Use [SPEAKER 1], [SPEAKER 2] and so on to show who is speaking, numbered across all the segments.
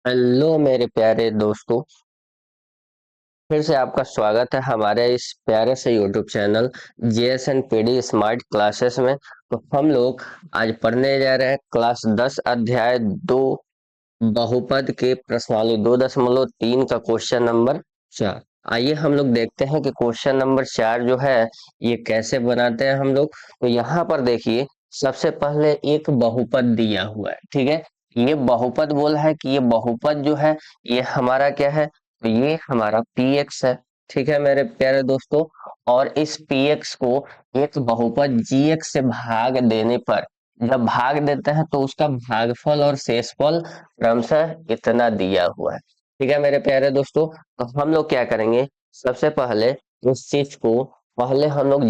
[SPEAKER 1] Hello मेरे प्यारे दोस्तों। फिर से आपका स्वागत है हमारे इस प्यारे से YouTube channel JSON PD smart classes में। तो हम लोग आज पढ़ने जा रहे हैं क्लास 10 अध्याय 2 बहुपद के प्रश्नावली 2.3 का क्वेश्चन नंबर 4। आइए हम लोग देखते हैं कि क्वेश्चन नंबर 4 जो है ये कैसे बनाते हैं हम लोग। तो यहाँ पर देखिए, सबसे पहले एक बहुपद दिया हुआ है, ठीक है। ये बहुपद बोला है कि ये बहुपद जो है ये हमारा क्या है, तो ये हमारा पी एक्स है, ठीक है मेरे प्यारे दोस्तों। और इस पी एक्स को एक बहुपद जी एक्स से भाग देने पर, जब भाग देते हैं तो उसका भागफल और शेषफल क्रमशः इतना दिया हुआ है, ठीक है मेरे प्यारे दोस्तों। तो हम लोग क्या करेंगे, सबसे पहले इस चीज को पहले हम लोग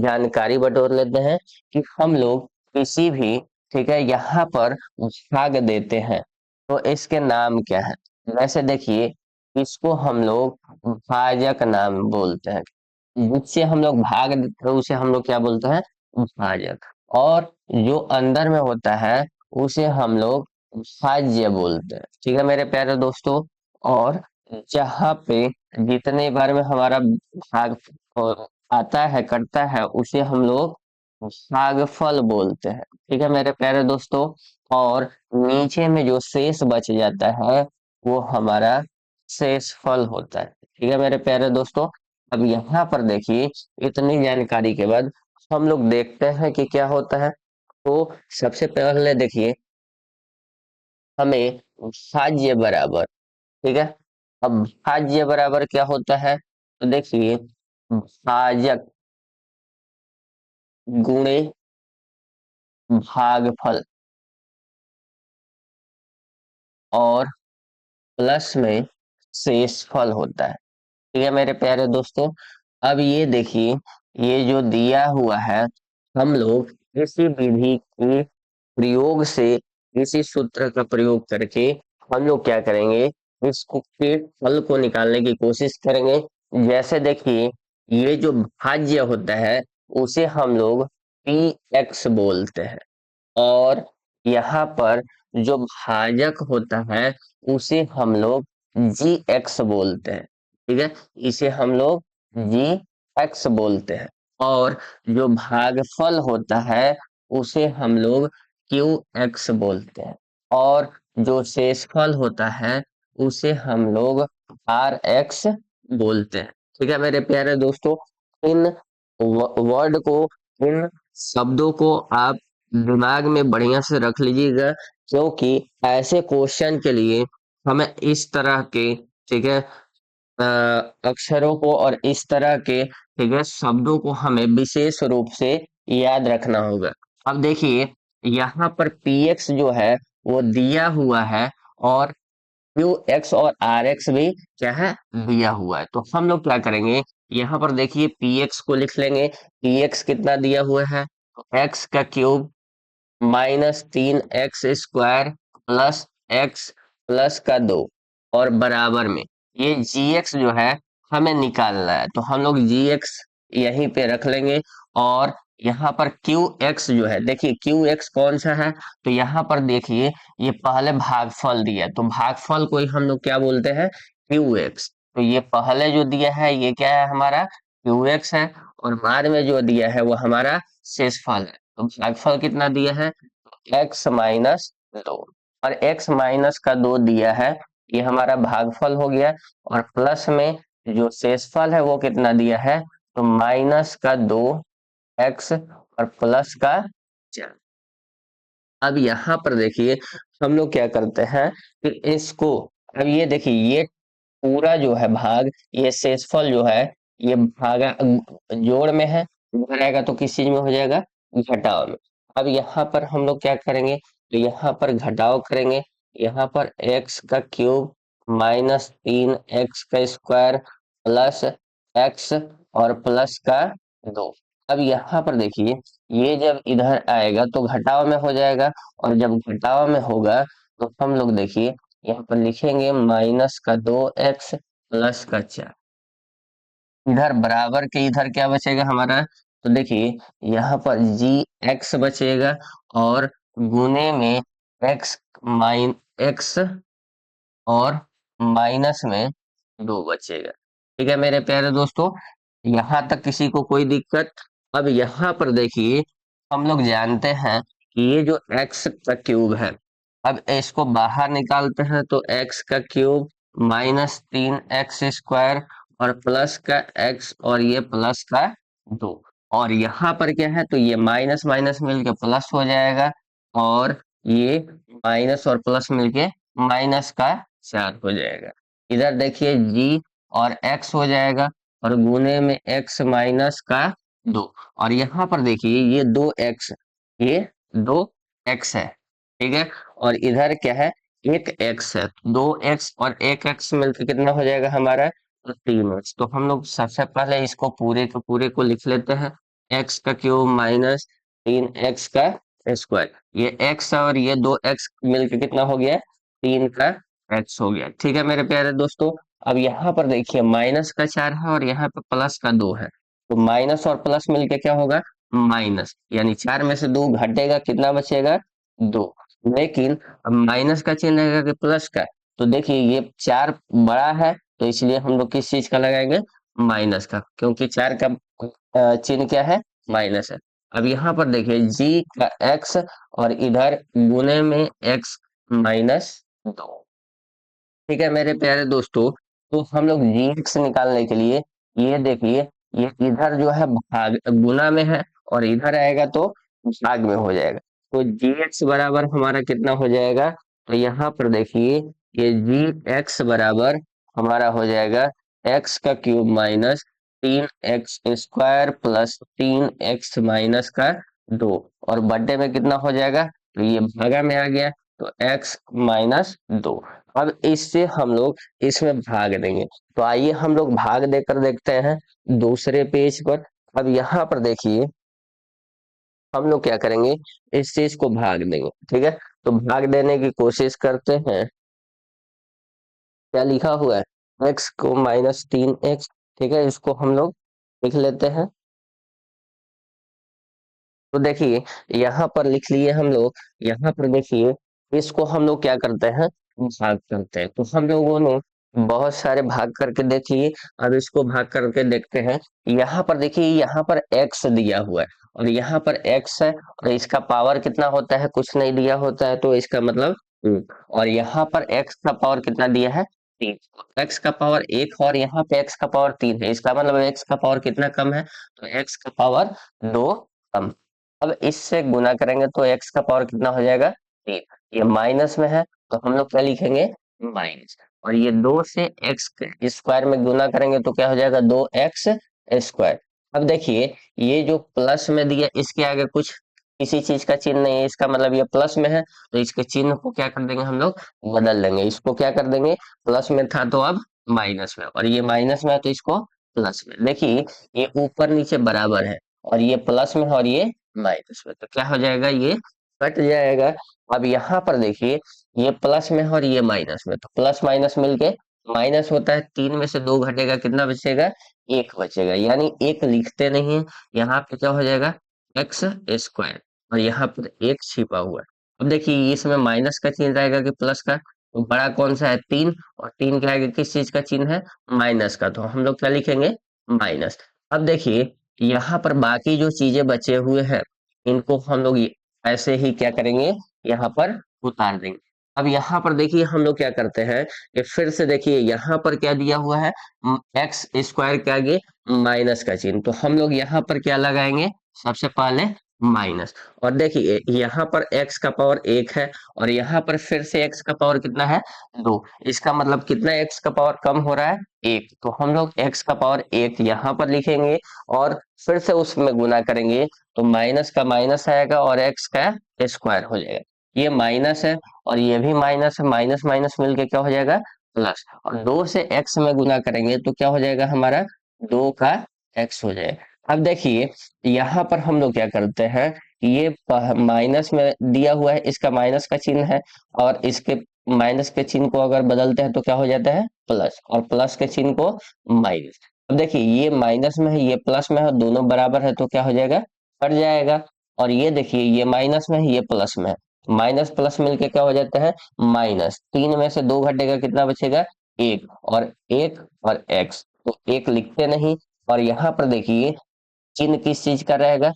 [SPEAKER 1] जानकारी बटोर लेते हैं कि हम लोग किसी भी, ठीक है, यहाँ पर भाग देते हैं तो इसके नाम क्या है। वैसे देखिए, इसको हम लोग भाजक नाम बोलते हैं, जिससे हम लोग भाग देते हैं उसे हम लोग क्या बोलते हैं, भाजक। और जो अंदर में होता है उसे हम लोग भाज्य बोलते हैं, ठीक है मेरे प्यारे दोस्तों। और जहाँ पे जितने बार में हमारा भाग आता है करता है उसे हम लोग भागफल बोलते हैं, ठीक है मेरे प्यारे दोस्तों। और नीचे में जो शेष बच जाता है वो हमारा शेषफल होता है, ठीक है मेरे प्यारे दोस्तों। अब यहाँ पर देखिए, इतनी जानकारी के बाद हम लोग देखते हैं कि क्या होता है। तो सबसे पहले देखिए, हमें भाज्य बराबर, ठीक है। अब भाज्य बराबर क्या होता है, तो देखिए, भाजक गुणे भागफल और प्लस में शेषफल होता है, ठीक है मेरे प्यारे दोस्तों। अब ये देखिए, ये जो दिया हुआ है, हम लोग इसी विधि के प्रयोग से, इसी सूत्र का प्रयोग करके हम लोग क्या करेंगे, इसको के फल को निकालने की कोशिश करेंगे। जैसे देखिए, ये जो भाज्य होता है उसे हम लोग पी एक्स बोलते हैं, और यहाँ पर जो भाजक होता है उसे हम लोग जी एक्स बोलते हैं, ठीक है। इसे हम लोग जी एक्स बोलते हैं। और जो भागफल होता है उसे हम लोग क्यू एक्स बोलते हैं। और जो शेषफल होता है उसे हम लोग आर एक्स बोलते हैं, ठीक है मेरे प्यारे दोस्तों। इन वर्ड को, इन शब्दों को आप दिमाग में बढ़िया से रख लीजिएगा, क्योंकि ऐसे क्वेश्चन के लिए हमें इस तरह के, ठीक है, अक्षरों को और इस तरह के, ठीक है, शब्दों को हमें विशेष रूप से याद रखना होगा। अब देखिए, यहाँ पर पी एक्स जो है वो दिया हुआ है, और क्यू एक्स और आर एक्स भी क्या है, दिया हुआ है। तो हम लोग क्या करेंगे, यहाँ पर देखिए पी एक्स को लिख लेंगे। पी एक्स कितना दिया हुआ है, एक्स का cube -3x² plus x plus का 2, और बराबर में ये जी एक्स जो है हमें निकालना है, तो हम लोग जी एक्स यहीं पे रख लेंगे। और यहाँ पर क्यू एक्स जो है, देखिए क्यू एक्स कौन सा है, तो यहाँ पर देखिए ये पहले भागफल दिया है, तो भागफल को ही हम लोग क्या बोलते हैं, क्यू एक्स। तो ये पहले जो दिया है ये क्या है, हमारा क्यू एक्स है, और बाद में जो दिया है वो हमारा शेषफल है। तो भागफल कितना दिया है, x-2, और x-2 दिया है, ये हमारा भागफल हो गया। और प्लस में जो शेषफल है वो कितना दिया है, तो -2x और प्लस का 4। अब यहाँ पर देखिए, हम लोग क्या करते हैं, फिर इसको, अब ये देखिए ये पूरा जो है भाग, ये शेषफल जो है ये भागा जोड़ में है, इधर आएगा तो किस चीज में हो जाएगा, घटाव में। अब यहाँ पर हम लोग क्या करेंगे, तो यहाँ पर घटाव करेंगे। यहाँ पर एक्स का क्यूब -3x² प्लस एक्स और प्लस का 2। अब यहाँ पर देखिए, ये जब इधर आएगा तो घटाव में हो जाएगा, और जब घटाव में होगा तो हम लोग देखिए यहाँ पर लिखेंगे -2x प्लस का 4। इधर बराबर के इधर क्या बचेगा हमारा, तो देखिए यहाँ पर जी एक्स बचेगा, और गुने में एक्स माइन एक्स और माइनस में 2 बचेगा। ठीक है मेरे प्यारे दोस्तों, यहाँ तक किसी को कोई दिक्कत? अब यहाँ पर देखिए, हम लोग जानते हैं कि ये जो x का क्यूब है, अब इसको बाहर निकालते हैं तो x का क्यूब माइनस 3x² और प्लस का x और ये प्लस का 2, और यहाँ पर क्या है, तो ये माइनस माइनस मिलके प्लस हो जाएगा, और ये माइनस और प्लस मिलके माइनस का 4 हो जाएगा। इधर देखिए g और x हो जाएगा, और गुने में x माइनस का 2, और यहाँ पर देखिए ये 2x, ये 2x है। ठीक है, और इधर क्या है, एक x है, 2x और एक x मिलकर कितना हो जाएगा हमारा, तो 3x। तो हम लोग सबसे पहले इसको पूरे के पूरे को लिख लेते हैं, x का क्यूब माइनस 3x का स्क्वायर, ये x और ये 2x मिलकर कितना हो गया, 3 का x हो गया। ठीक है मेरे प्यारे दोस्तों, अब यहाँ पर देखिए माइनस का 4 है और यहाँ पर प्लस का 2 है, तो माइनस और प्लस मिलके क्या होगा, माइनस, यानी 4 में से 2 घटेगा, कितना बचेगा, 2। लेकिन अब माइनस का चिन्ह लगेगा कि प्लस का, तो देखिए ये 4 बड़ा है, तो इसलिए हम लोग किस चीज का लगाएंगे, माइनस का, क्योंकि 4 का चिन्ह क्या है, माइनस है। अब यहाँ पर देखिए g का x और इधर गुने में x माइनस 2। ठीक है मेरे प्यारे दोस्तों, तो हम लोग gx निकालने के लिए, ये देखिए, ये इधर जो है भाग गुना में है, और इधर आएगा तो भाग में हो जाएगा, तो gx बराबर हमारा कितना हो जाएगा, तो यहाँ पर देखिए ये gx बराबर हमारा हो जाएगा x का cube minus 3x² plus 3x minus का 2, और बट्टे में कितना हो जाएगा, तो ये भागा में आ गया, तो x माइनस 2। अब इससे हम लोग इसमें भाग देंगे, तो आइए हम लोग भाग देकर देखते हैं दूसरे पेज पर। अब यहाँ पर देखिए हम लोग क्या करेंगे, इस चीज को भाग देंगे। ठीक है, तो भाग देने की कोशिश करते हैं, क्या लिखा हुआ है, x को माइनस 3x। ठीक है, इसको हम लोग लिख लेते हैं, तो देखिए यहाँ पर लिख लिए हम लोग। यहाँ पर देखिए इसको हम लोग क्या करते हैं, भाग करते हैं, तो हम लोगों ने बहुत सारे भाग करके देख लिए। अब इसको भाग करके देखते हैं। यहाँ पर देखिए, यहाँ पर x दिया हुआ है और यहाँ पर x है, और इसका पावर कितना होता है, कुछ नहीं दिया होता है, तो इसका मतलब 2। और यहाँ पर x का पावर कितना दिया है, 3। x का पावर 1 और यहाँ पे x का पावर 3 है, इसका मतलब x का पावर कितना कम है, तो x का पावर 2 कम। अब इससे गुना करेंगे तो x का पावर कितना हो जाएगा, 3। ये माइनस में है, तो हम लोग क्या लिखेंगे, माइनस। और ये 2 से x स्क्वायर में गुना करेंगे तो क्या हो जाएगा, 2x²। अब देखिए ये जो प्लस में दिया, इसके आगे कुछ किसी चीज का चिन्ह नहीं है, इसका मतलब ये प्लस में है, तो इसके चिन्ह को क्या कर देंगे, हम लोग बदल देंगे। इसको क्या कर देंगे, प्लस में था तो अब माइनस में, और ये माइनस में है तो इसको प्लस में। देखिए ये ऊपर नीचे बराबर है, और ये प्लस में है और ये माइनस में, तो क्या हो जाएगा, ये कट जाएगा। अब यहाँ पर देखिए ये प्लस में है और ये माइनस में, तो प्लस माइनस मिलके माइनस होता है, 3 में से 2 घटेगा, कितना बचेगा, 1 बचेगा, यानी 1 लिखते नहीं है। यहाँ पे क्या हो जाएगा, x², और यहाँ पर 1 छिपा हुआ है। अब देखिए इसमें माइनस का चिन्ह रहेगा कि प्लस का, तो बड़ा कौन सा है, 3, और 3 के आगे किस चीज का चिन्ह है, माइनस का, तो हम लोग क्या लिखेंगे, माइनस। अब देखिए यहाँ पर बाकी जो चीजें बचे हुए हैं, इनको हम लोग ऐसे ही क्या करेंगे, यहाँ पर उतार देंगे। अब यहाँ पर देखिए हम लोग क्या करते हैं, कि फिर से देखिए यहाँ पर क्या दिया हुआ है, x² के आगे माइनस का चिन्ह, तो हम लोग यहाँ पर क्या लगाएंगे, सबसे पहले माइनस। और देखिए यहाँ पर x का पावर 1 है, और यहाँ पर फिर से x का पावर कितना है, 2। इसका मतलब कितना x का पावर कम हो रहा है, 1, तो हम लोग x का पावर 1 यहाँ पर लिखेंगे, और फिर से उसमें गुना करेंगे, तो माइनस का माइनस आएगा और x का स्क्वायर हो जाएगा। ये माइनस है और ये भी माइनस है, माइनस माइनस मिलके क्या हो जाएगा, प्लस, और 2 से x में गुना करेंगे तो क्या हो जाएगा हमारा, 2 का x हो जाएगा। अब देखिए यहाँ पर हम लोग क्या करते हैं, ये माइनस में दिया हुआ है, इसका माइनस का चिन्ह है, और इसके माइनस के चिन्ह को अगर बदलते हैं तो क्या हो जाता है, प्लस, और प्लस के चिन्ह को माइनस। अब देखिए ये माइनस में है, ये प्लस में है, दोनों बराबर है, तो क्या हो जाएगा, कट जाएगा। और ये देखिए ये माइनस में है, ये प्लस में है, माइनस प्लस मिलके क्या हो जाता है माइनस, 3 में से 2 घटेगा कितना बचेगा 1, और 1 और x, तो 1 लिखते नहीं। और यहाँ पर देखिए चिन्ह किस चीज का रहेगा,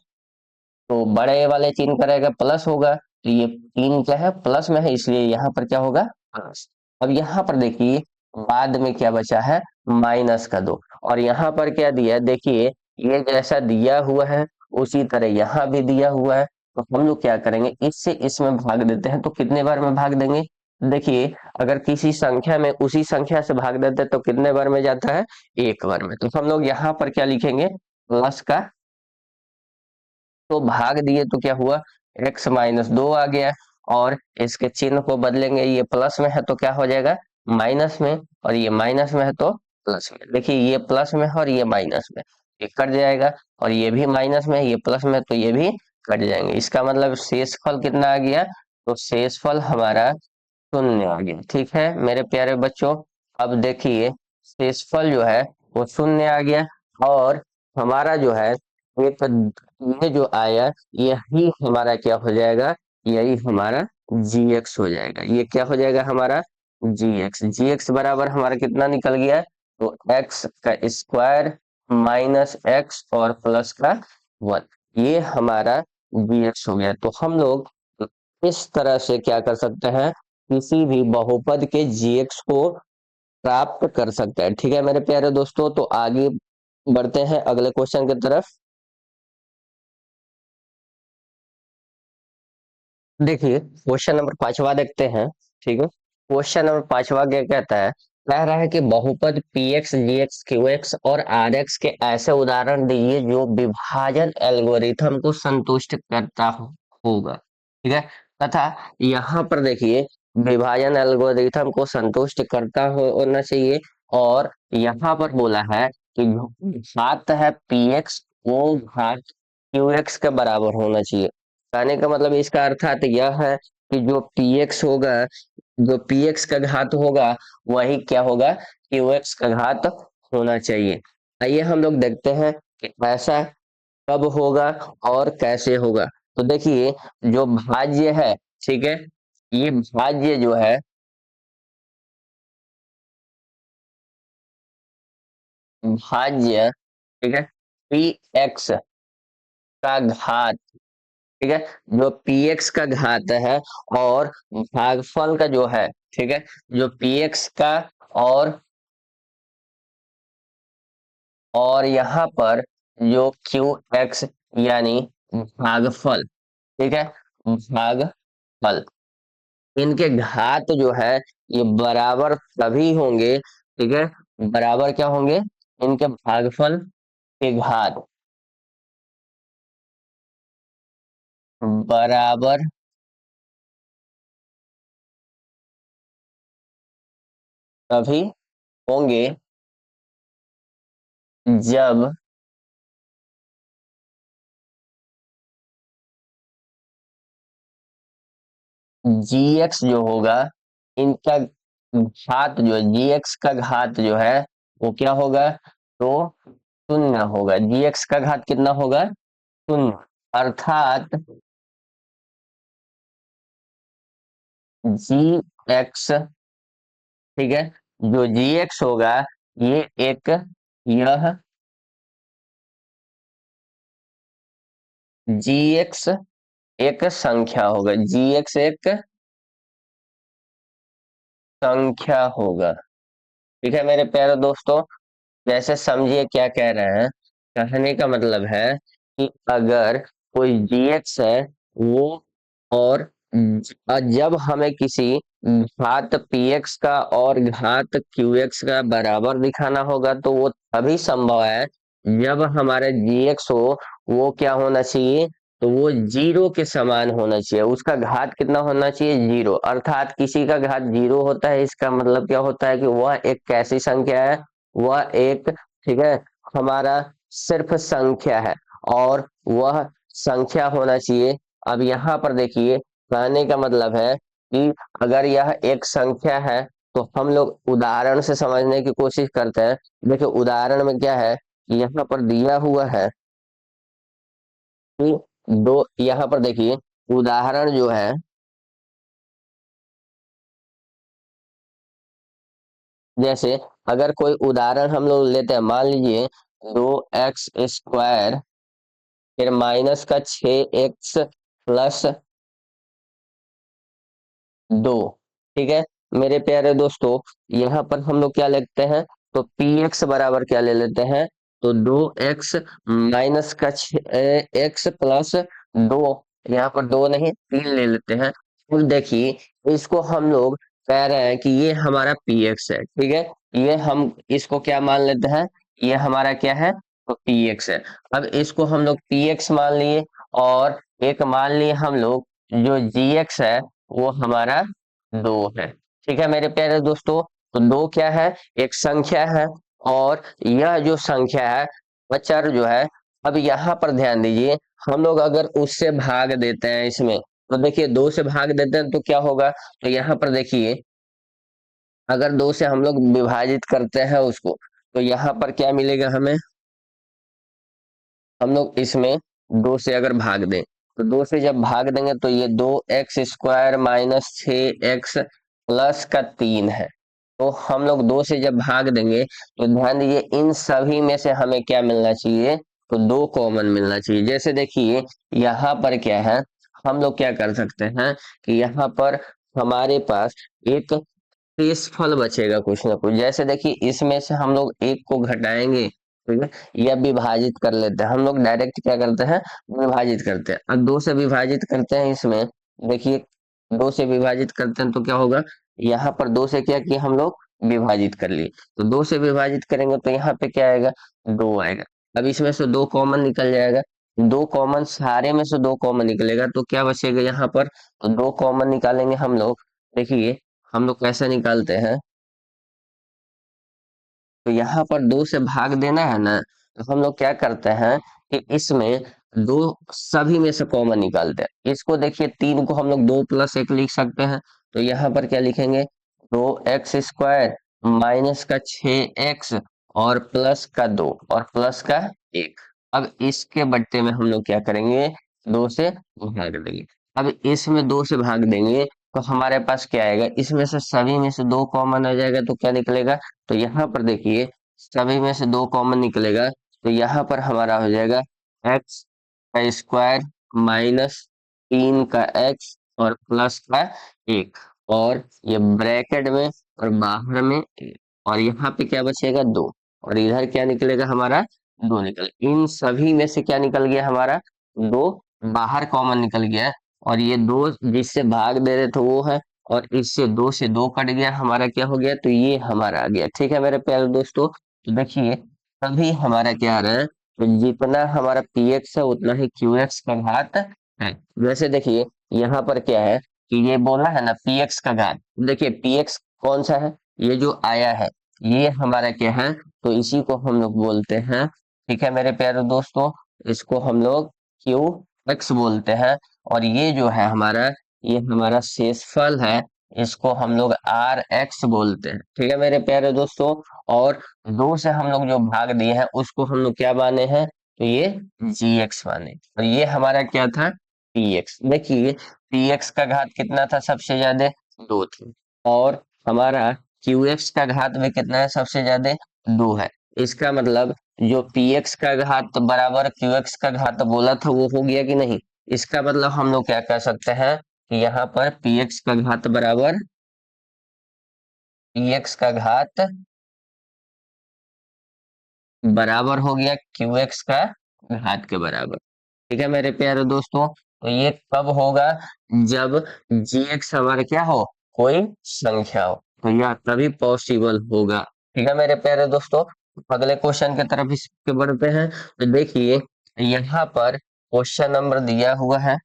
[SPEAKER 1] तो बड़े वाले चिन्ह का रहेगा प्लस होगा, तो ये 3 क्या है प्लस में है, इसलिए यहाँ पर क्या होगा प्लस। अब यहाँ पर देखिए बाद में क्या बचा है -2, और यहाँ पर क्या दिया है देखिए, ये जैसा दिया हुआ है उसी तरह यहाँ भी दिया हुआ है। तो हम लोग क्या करेंगे, इससे इसमें भाग देते हैं, तो कितने बार में भाग देंगे, देखिए अगर किसी संख्या में उसी संख्या से भाग देते हैं तो कितने बार में जाता है, एक बार में। तो हम लोग यहाँ पर क्या लिखेंगे प्लस का, तो भाग दिए तो क्या हुआ x-2 आ गया, और इसके चिन्ह को बदलेंगे, ये प्लस में है तो क्या हो जाएगा माइनस में, और ये माइनस में है तो प्लस में। देखिए ये प्लस में है और ये माइनस में, ये कट जाएगा, और ये भी माइनस में है ये प्लस में है, तो ये भी कट जाएंगे। इसका मतलब शेषफल कितना आ गया, तो शेषफल हमारा शून्य आ गया। ठीक है मेरे प्यारे बच्चों, अब देखिए शेषफल जो है वो शून्य आ गया, और हमारा जो है एक ये जो आया यही हमारा क्या हो जाएगा, यही हमारा gx हो जाएगा। ये क्या हो जाएगा हमारा gx बराबर हमारा कितना निकल गया, तो x का स्क्वायर माइनस x और प्लस का 1, ये हमारा gx हो गया। तो हम लोग इस तरह से क्या कर सकते हैं, किसी भी बहुपद के gx को प्राप्त कर सकते हैं। ठीक है मेरे प्यारे दोस्तों, तो आगे बढ़ते हैं अगले क्वेश्चन की तरफ। देखिए क्वेश्चन नंबर 5वां देखते हैं। ठीक है क्वेश्चन नंबर 5वां क्या कहता है, कह रहा है कि बहुपद पी एक्स जी एक्स क्यू एक्स और आर एक्स के ऐसे उदाहरण दीजिए जो विभाजन एल्गोरिथम को संतुष्ट करता होगा। ठीक है, तथा यहाँ पर देखिए विभाजन एल्गोरिथम को संतुष्ट करता होना चाहिए, और यहाँ पर बोला है कि जो घात है पी एक्स वो घात क्यू एक्स के बराबर होना चाहिए। कहने का मतलब इसका अर्थात यह है कि जो px होगा, जो px का घात होगा वही क्या होगा qx का घात होना चाहिए। आइए हम लोग देखते हैं कि ऐसा कब होगा और कैसे होगा। तो देखिए जो भाज्य है, ठीक है, ये भाज्य जो है, भाज्य, ठीक है, px का घात, ठीक है, जो px का घात है और भागफल का जो है, ठीक है, जो px का और यहाँ पर जो qx यानी भागफल, ठीक है, भागफल, इनके घात जो है ये बराबर तभी होंगे, ठीक है, बराबर क्या होंगे, इनके भागफल के घात बराबर तभी होंगे जब gx जो होगा, इनका घात जो है gx का घात जो है वो क्या होगा, तो शून्य होगा। gx का घात कितना होगा शून्य, अर्थात gx, ठीक है, जो gx होगा ये एक, यह gx एक संख्या होगा, gx एक संख्या होगा। ठीक है मेरे प्यारे दोस्तों, जैसे समझिए क्या कह रहे हैं, कहने का मतलब है कि अगर कोई gx है वो, और जब हमें किसी घात px का और घात qx का बराबर दिखाना होगा तो वो तभी संभव है जब हमारा gx हो वो क्या होना चाहिए, तो वो जीरो के समान होना चाहिए, उसका घात कितना होना चाहिए जीरो। अर्थात किसी का घात जीरो होता है इसका मतलब क्या होता है कि वह एक कैसी संख्या है, वह एक, ठीक है, हमारा सिर्फ संख्या है, और वह संख्या होना चाहिए। अब यहाँ पर देखिए कहने का मतलब है कि अगर यह एक संख्या है तो हम लोग उदाहरण से समझने की कोशिश करते हैं। देखिए उदाहरण में क्या है कि यहाँ पर दिया हुआ है कि दो, यहाँ पर देखिए उदाहरण जो है जैसे अगर कोई उदाहरण हम लोग लेते हैं, मान लीजिए 2x स्क्वायर फिर माइनस का 6x प्लस 2। ठीक है मेरे प्यारे दोस्तों, यहाँ पर हम लोग क्या लिखते हैं, तो पी एक्स बराबर क्या ले लेते हैं, तो 2x माइनस का x प्लस 2। यहाँ पर 2 नहीं 3 ले लेते हैं। अब देखिए इसको हम लोग कह रहे हैं कि ये हमारा पी एक्स है, ठीक है, ये हम इसको क्या मान लेते हैं, ये हमारा क्या है, तो पी एक्स है। अब इसको हम लोग पी एक्स मान लिए, और एक मान लिए हम लोग जो जी एक्स है वो हमारा 2 है। ठीक है मेरे प्यारे दोस्तों, तो 2 क्या है, एक संख्या है, और यह जो संख्या है अचर जो है। अब यहाँ पर ध्यान दीजिए, हम लोग अगर उससे भाग देते हैं इसमें, तो देखिए 2 से भाग देते हैं तो क्या होगा, तो यहाँ पर देखिए अगर 2 से हम लोग विभाजित करते हैं उसको, तो यहाँ पर क्या मिलेगा हमें, हम लोग इसमें 2 से अगर भाग दें, तो 2 से जब भाग देंगे तो ये 2x square minus 6x plus का 3 है। तो हम लोग 2 से जब भाग देंगे तो ध्यान दीजिए इन सभी में से हमें क्या मिलना चाहिए, तो 2 कॉमन मिलना चाहिए। जैसे देखिए यहाँ पर क्या है, हम लोग क्या कर सकते हैं कि यहाँ पर हमारे पास एक शेषफल बचेगा कुछ ना कुछ। जैसे देखिए इसमें से हम लोग एक को घटाएंगे, ठीक है, या विभाजित कर लेते हैं, हम लोग डायरेक्ट क्या करते हैं, विभाजित करते हैं। अब 2 से विभाजित करते हैं इसमें, देखिए 2 से विभाजित करते हैं तो क्या होगा, यहाँ पर 2 से क्या किया हम लोग, विभाजित कर लिए, तो 2 से विभाजित करेंगे तो यहाँ पे क्या आएगा, 2 आएगा। अब इसमें से 2 कॉमन निकल जाएगा, 2 कॉमन, सारे में से 2 कॉमन निकलेगा तो क्या बचेगा यहाँ पर, तो 2 कॉमन निकालेंगे हम लोग। देखिए हम लोग कैसे निकालते हैं, तो यहाँ पर 2 से भाग देना है ना, तो हम लोग क्या करते हैं कि इसमें 2 सभी में से कॉमन निकालते हैं। इसको देखिए 3 को हम लोग 2+1 लिख सकते हैं, तो यहाँ पर क्या लिखेंगे, 2x स्क्वायर माइनस का 6x और प्लस का 2 और प्लस का 1। अब इसके बट्टे में हम लोग क्या करेंगे, 2 से भाग देंगे। अब इसमें 2 से भाग देंगे तो हमारे पास क्या आएगा, इसमें से सभी में से 2 कॉमन आ जाएगा तो क्या निकलेगा, तो यहाँ पर देखिए सभी में से 2 कॉमन निकलेगा, तो यहाँ पर हमारा हो जाएगा x का स्क्वायर माइनस 3 का x और प्लस का 1, और ये ब्रैकेट में और बाहर में 1, और यहाँ पे क्या बचेगा, 2, और इधर क्या निकलेगा हमारा, 2 निकल, इन सभी में से क्या निकल गया हमारा, 2 बाहर कॉमन निकल गया है, और ये 2 जिससे भाग दे रहे थे वो है, और इससे 2 से 2 कट गया, हमारा क्या हो गया, तो ये हमारा आ गया। ठीक है मेरे प्यारे दोस्तों, तो देखिए अभी हमारा क्या आ रहा है, तो जितना हमारा पी एक्स है उतना ही क्यू एक्स का घात है। वैसे देखिए यहाँ पर क्या है कि ये बोला है ना पी एक्स का घात, देखिए पी एक्स कौन सा है, ये जो आया है ये हमारा क्या है, तो इसी को हम लोग बोलते हैं, ठीक है मेरे प्यारे दोस्तों, इसको हम लोग क्यू एक्स बोलते हैं। और ये जो है हमारा, ये हमारा शेषफल है, इसको हम लोग आर एक्स बोलते हैं। ठीक है मेरे प्यारे दोस्तों, और 2 से हम लोग जो भाग दिए हैं उसको हम लोग क्या माने हैं, तो ये जी एक्स माने, और ये हमारा क्या था, पी एक्स। देखिए पी एक्स का घात कितना था सबसे ज्यादा, 2 थी, और हमारा क्यू एक्स का घात में कितना है सबसे ज्यादा, 2 है। इसका मतलब जो पी एक्स का घात बराबर क्यू एक्स का घात बोला था वो हो गया कि नहीं। इसका मतलब हम लोग क्या कह सकते हैं कि यहाँ पर पी एक्स का घात बराबर पी एक्स का घात बराबर हो गया क्यू एक्स का घात के बराबर। ठीक है मेरे प्यारे दोस्तों, तो ये कब होगा, जब जी एक्स हमारा क्या हो, कोई संख्या हो, तो यह तभी पॉसिबल होगा। ठीक है मेरे प्यारे दोस्तों, अगले क्वेश्चन की तरफ इसके बढ़ते हैं। तो देखिए यहाँ पर क्वेश्चन नंबर दिया हुआ है,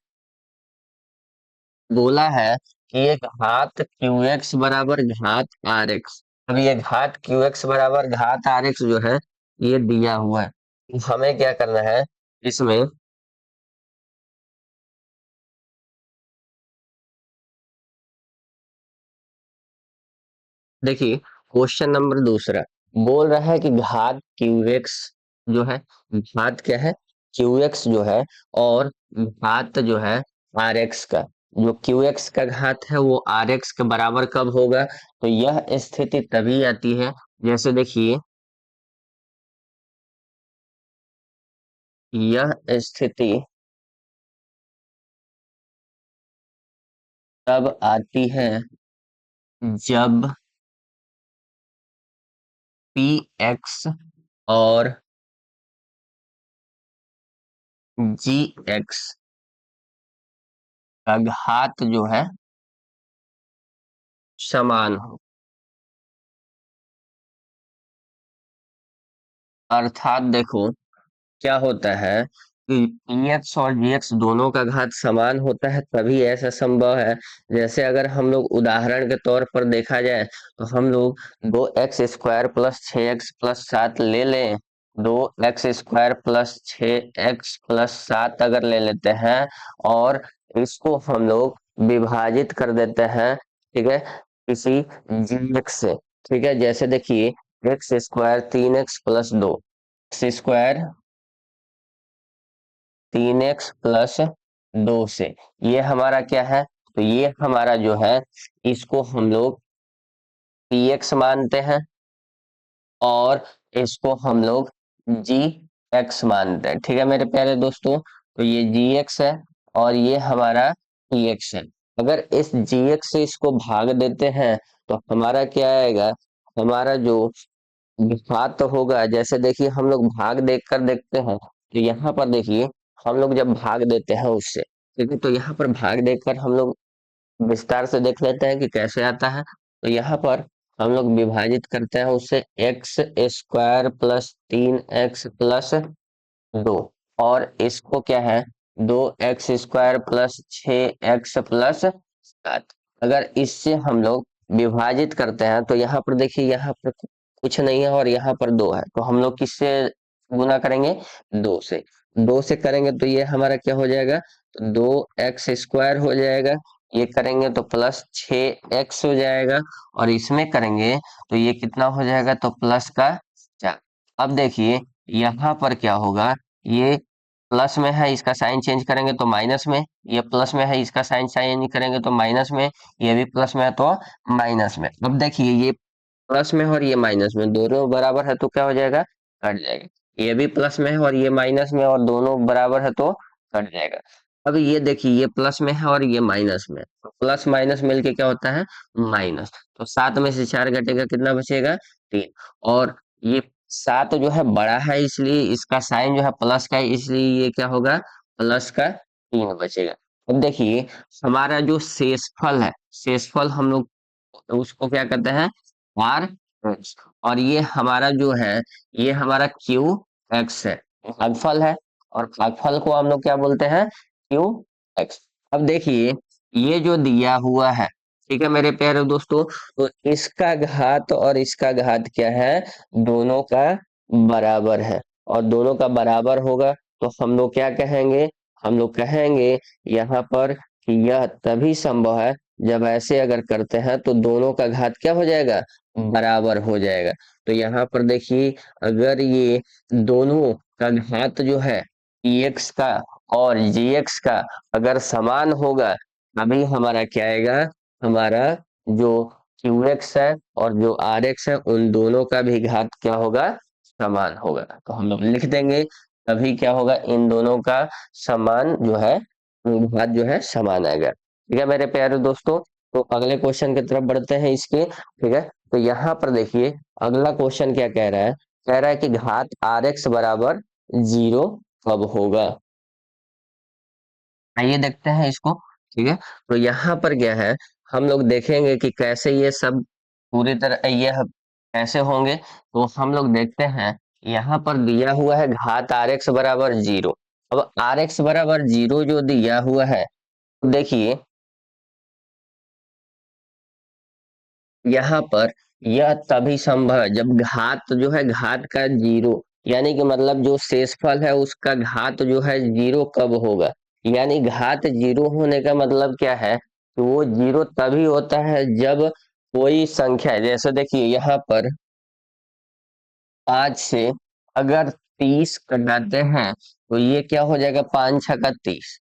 [SPEAKER 1] बोला है कि एक घात क्यू एक्स बराबर घात आर एक्स। अब ये घात क्यू एक्स बराबर घात आर एक्स जो है ये दिया हुआ है, हमें क्या करना है इसमें, देखिए क्वेश्चन नंबर दूसरा बोल रहा है कि घात क्यू एक्स जो है, घात क्या है, क्यू एक्स जो है, और घात जो है आर एक्स का, जो क्यू एक्स का घात है वो आर एक्स के बराबर कब होगा? तो यह स्थिति तभी आती है, जैसे देखिए यह स्थिति तब आती है जब पी एक्स और जी एक्स का घात जो है समान हो। अर्थात देखो क्या होता है कि px और gx दोनों का घात समान होता है तभी ऐसा संभव है। जैसे अगर हम लोग उदाहरण के तौर पर देखा जाए तो हम लोग 2x² प्लस 6x प्लस 7 ले लें। 2x² प्लस 6x प्लस 7 अगर ले लेते हैं और इसको हम लोग विभाजित कर देते हैं, ठीक है, किसी gx से। ठीक है, जैसे देखिए x² 3x plus 2, x² 3x plus 2 से ये हमारा क्या है? तो ये हमारा जो है इसको हम लोग पी एक्स मानते हैं और इसको हम लोग जी एक्स मानते हैं। ठीक है मेरे प्यारे दोस्तों, तो ये जी एक्स है और ये हमारा पी एक्स है। अगर इस जी एक्स से इसको भाग देते हैं तो हमारा क्या आएगा? हमारा जो घात होगा, जैसे देखिए हम लोग भाग देखकर देखते हैं तो यहाँ पर देखिए हम लोग जब भाग देते हैं उससे, ठीक है, तो यहाँ पर भाग देखकर हम लोग विस्तार से देख लेते हैं कि कैसे आता है। तो यहाँ पर हम लोग विभाजित करते हैं उससे x² प्लस 3x प्लस 2 और इसको क्या है 2x² प्लस 6x प्लस 7। अगर इससे हम लोग विभाजित करते हैं तो यहाँ पर देखिए यहाँ पर कुछ नहीं है और यहाँ पर 2 है, तो हम लोग किससे गुना करेंगे? 2 से। 2 से करेंगे तो ये हमारा क्या हो जाएगा? तो 2x² हो जाएगा, ये करेंगे तो प्लस 6x हो जाएगा और इसमें करेंगे तो ये कितना हो जाएगा? तो प्लस का 4। अब देखिए यहाँ पर क्या होगा, ये प्लस में है इसका साइन चेंज करेंगे तो माइनस में, ये प्लस में है इसका साइन चेंज करेंगे तो माइनस में, ये भी प्लस में है तो माइनस में। अब देखिए ये प्लस में है और ये माइनस में, दोनों बराबर है तो क्या हो जाएगा? कट जाएगा। ये भी प्लस में है और ये माइनस में और दोनों बराबर है तो कट जाएगा। अब ये देखिए ये प्लस में है और ये माइनस में, तो प्लस माइनस मिलके क्या होता है? माइनस। तो 7 में से 4 घटेगा, कितना बचेगा? 3। और ये 7 जो है बड़ा है इसलिए इसका साइन जो है प्लस का है, इसलिए ये क्या होगा? प्लस का 3 बचेगा। अब देखिए हमारा जो शेषफल है, शेषफल हम लोग उसको क्या कहते हैं? R X. और ये हमारा जो है ये हमारा क्यू एक्स है, भागफल है, और भागफल को हम लोग क्या बोलते हैं? Q x. अब देखिए ये जो दिया हुआ है, ठीक है मेरे प्यारे दोस्तों, तो इसका घात और इसका घात क्या है? दोनों का बराबर है, और दोनों का बराबर होगा तो हम लोग क्या कहेंगे? हम लोग कहेंगे यहाँ पर कि यह तभी संभव है जब ऐसे अगर करते हैं तो दोनों का घात क्या हो जाएगा? बराबर हो जाएगा। तो यहाँ पर देखिए अगर ये दोनों का घात जो है px का और gx का अगर समान होगा तभी हमारा क्या आएगा? हमारा जो qx है और जो rx है उन दोनों का भी घात क्या होगा? समान होगा। तो हम लोग लिख देंगे तभी क्या होगा? इन दोनों का समान जो है घात जो है समान आएगा। ठीक है मेरे प्यारे दोस्तों, तो अगले क्वेश्चन की तरफ बढ़ते हैं इसके। ठीक है, तो यहाँ पर देखिए अगला क्वेश्चन क्या कह रहा है? कह रहा है कि घात आर एक्स बराबर 0 कब होगा? आइए देखते हैं इसको। ठीक है, तो यहाँ पर क्या है, हम लोग देखेंगे कि कैसे ये सब पूरी तरह ये कैसे होंगे। तो हम लोग देखते हैं यहाँ पर दिया हुआ है घात आर एक्स बराबर 0। अब आर एक्स बराबर 0 जो दिया हुआ है, तो देखिए यहाँ पर यह तभी संभव है जब घात जो है घात का 0, यानी कि मतलब जो शेषफल है उसका घात जो है 0 कब होगा? यानी घात 0 होने का मतलब क्या है कि वो 0 तभी होता है जब कोई संख्या, जैसे देखिए यहाँ पर 5 से अगर 30 घटाते हैं तो ये क्या हो जाएगा? 5 छका 30।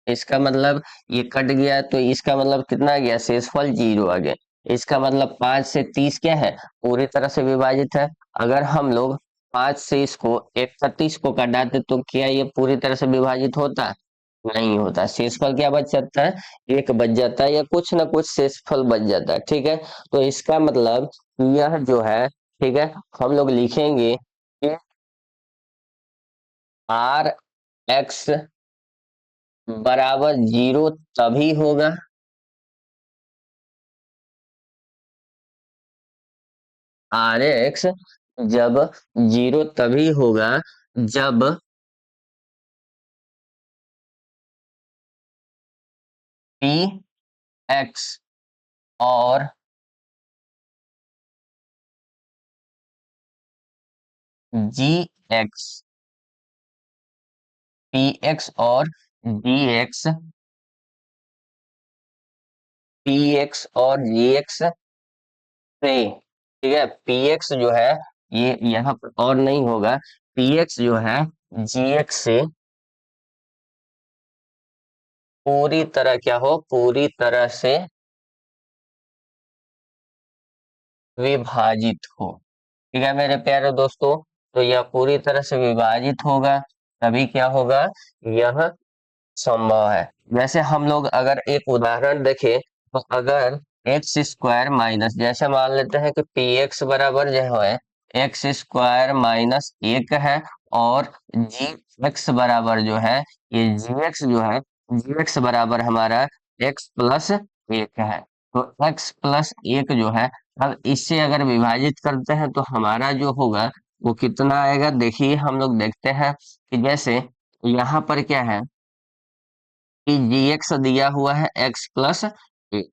[SPEAKER 1] इसका मतलब ये कट गया तो इसका मतलब कितना आ गया, शेषफल 0 आ गया। इसका मतलब 5 से 30 क्या है, पूरी तरह से विभाजित है। अगर हम लोग 5 से इसको 31 को काटाते तो क्या ये पूरी तरह से विभाजित होता, नहीं होता। शेषफल क्या बच जाता है, एक बच जाता है, या कुछ ना कुछ शेषफल बच जाता है। ठीक है, तो इसका मतलब यह जो है, ठीक है, हम लोग लिखेंगे कि आर एक्स बराबर 0 तभी होगा, आर एक्स जब 0 तभी होगा जब पी एक्स और जी एक्स, पी एक्स और जी एक्स, पी एक्स और जी एक्स से, ठीक है, पी एक्स जो है ये यहाँ पर और नहीं होगा, पी एक्स जो है जी एक्स से पूरी तरह क्या हो, पूरी तरह से विभाजित हो। ठीक है मेरे प्यारे दोस्तों, तो यह पूरी तरह से विभाजित होगा, तभी क्या होगा, यह संभव है। वैसे हम लोग अगर एक उदाहरण देखें, तो अगर एक्स स्क्वायर माइनस, जैसे मान लेते हैं कि पी एक्स बराबर जो है एक्स स्क्वायर माइनस 1 है, और जी एक्स बराबर जो है, ये जी एक्स जो है, जी एक्स बराबर हमारा एक्स प्लस 1 है। तो एक्स प्लस 1 जो है, अब इससे अगर विभाजित करते हैं तो हमारा जो होगा वो कितना आएगा, देखिए हम लोग देखते हैं कि जैसे यहाँ पर क्या है कि जी एक्स दिया हुआ है एक्स प्लस एक,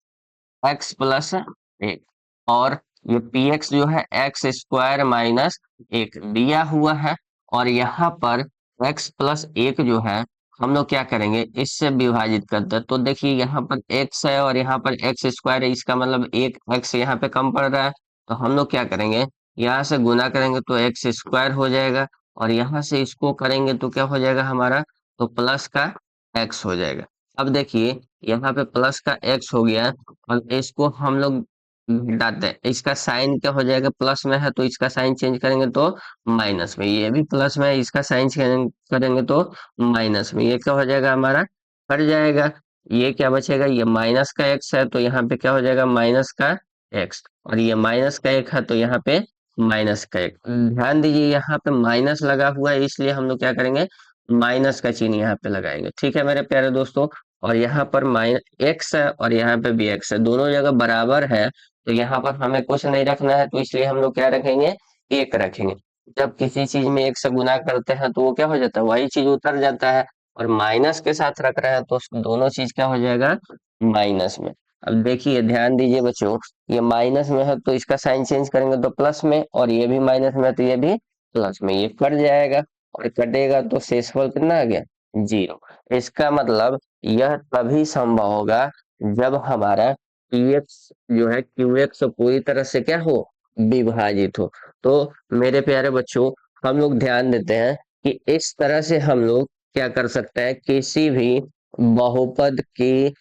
[SPEAKER 1] एक्स प्लस एक, और ये पी एक्स जो है एक्स स्क्वायर माइनस 1 दिया हुआ है, और यहाँ पर एक्स प्लस 1 जो है हम लोग क्या करेंगे, इससे विभाजित करते हैं। तो देखिए यहाँ पर एक्स है और यहाँ पर एक्स स्क्वायर है, इसका मतलब एक एक्स यहाँ पे कम पड़ रहा है, तो हम लोग क्या करेंगे, यहाँ से गुना करेंगे तो एक्स स्क्वायर हो जाएगा, और यहाँ से इसको करेंगे तो क्या हो जाएगा हमारा, तो प्लस का एक्स हो जाएगा। अब देखिए यहाँ पे प्लस का एक्स हो गया, और इसको हम लोग घटाते हैं, इसका साइन क्या हो जाएगा, प्लस में है तो इसका साइन चेंज करेंगे तो माइनस में, ये भी प्लस में है, इसका साइन चेंज करेंगे तो माइनस में, ये क्या हो जाएगा हमारा, कट जाएगा। ये क्या बचेगा, ये माइनस का एक्स है तो यहाँ पे क्या हो जाएगा, माइनस का एक्स, और ये माइनस का एक है तो यहाँ पे माइनस का एक। ध्यान दीजिए यहाँ पे माइनस लगा हुआ है, इसलिए हम लोग क्या करेंगे, माइनस का चिन्ह यहाँ पे लगाएंगे। ठीक है मेरे प्यारे दोस्तों, और यहाँ पर माइनस एक्स है और यहाँ पे भी एक्स है, दोनों जगह बराबर है, तो यहाँ पर हमें कुछ नहीं रखना है, तो इसलिए हम लोग क्या रखेंगे, एक रखेंगे। जब किसी चीज में एक से गुना करते हैं तो वो क्या हो जाता है, वही चीज उतर जाता है, और माइनस के साथ रख रहे हैं तो दोनों चीज क्या हो जाएगा, माइनस में। अब देखिए ध्यान दीजिए बच्चों, ये माइनस में है तो इसका साइन चेंज करेंगे तो प्लस में, और ये भी माइनस में है तो ये भी प्लस में, ये कट जाएगा, और कटेगा तो शेषफल कितना आ गया, 0। इसका मतलब यह तभी संभव होगा जब हमारा px जो है qx पूरी तरह से क्या हो, विभाजित हो। तो मेरे प्यारे बच्चों, हम लोग ध्यान देते हैं कि इस तरह से हम लोग क्या कर सकते हैं, किसी भी बहुपद की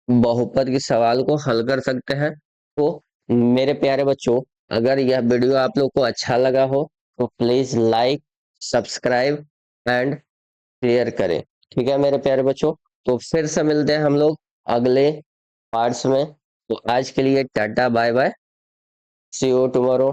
[SPEAKER 1] बहुपद के सवाल को हल कर सकते हैं। तो मेरे प्यारे बच्चों, अगर यह वीडियो आप लोग को अच्छा लगा हो तो please like, subscribe and share करें। ठीक है मेरे प्यारे बच्चों, तो फिर से मिलते हैं हम लोग अगले पार्ट्स में। तो आज के लिए tata bye bye, see you tomorrow.